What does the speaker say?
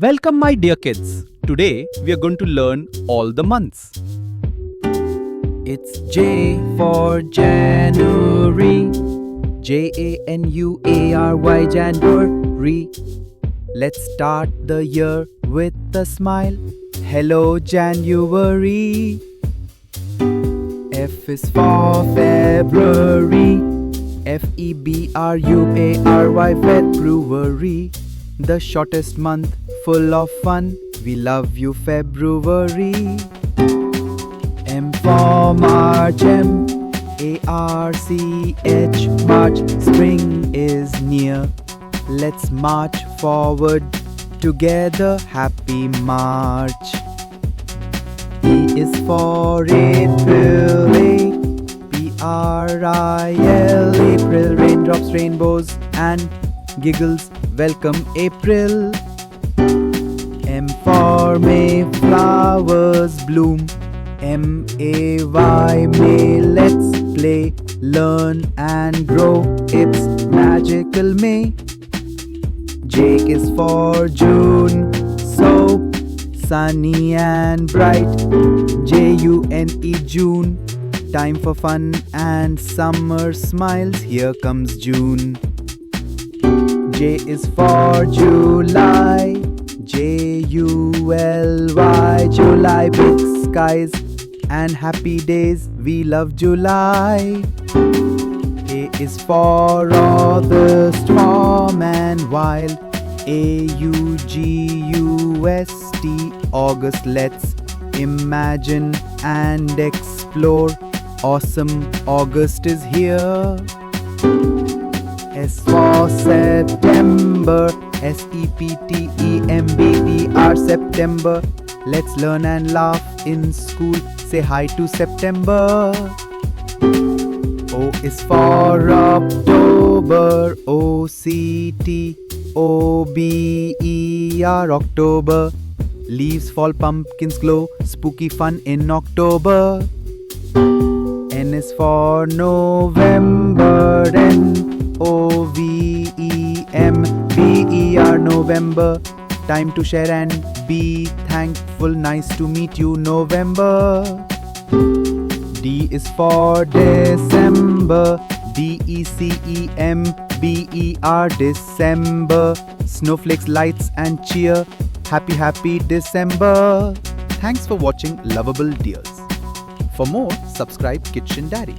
Welcome, my dear kids. Today we are going to learn all the months. It's J for January. January, January. Let's start the year with a smile. Hello, January. F is for February. February, February. The shortest month, full of fun. We love you, February. M for March, March, March. Spring is near. Let's march forward together. Happy March. E is for April, April. April, raindrops, rainbows, and giggles. Welcome, April. M for May, flowers bloom. May, May. Let's play, learn, and grow. It's magical May. J is for June, so sunny and bright. June, June. Time for fun and summer smiles. Here comes June. J is for July. July. July, big skies and happy days. We love July. A is for August, warm and wild. August, August. Let's imagine and explore. Awesome, August is here. S for September, September, September. Let's learn and laugh in school. Say hi to September. O is for October, October, October. Leaves fall, pumpkins glow, spooky fun in October. N is for November, November, November. Time to share and be thankful. Nice to meet you, November. D is for December, December, December. Snowflakes, lights, and cheer. Happy, happy December. Thanks for watching, lovable dears. For more, subscribe Kitchen Daddy.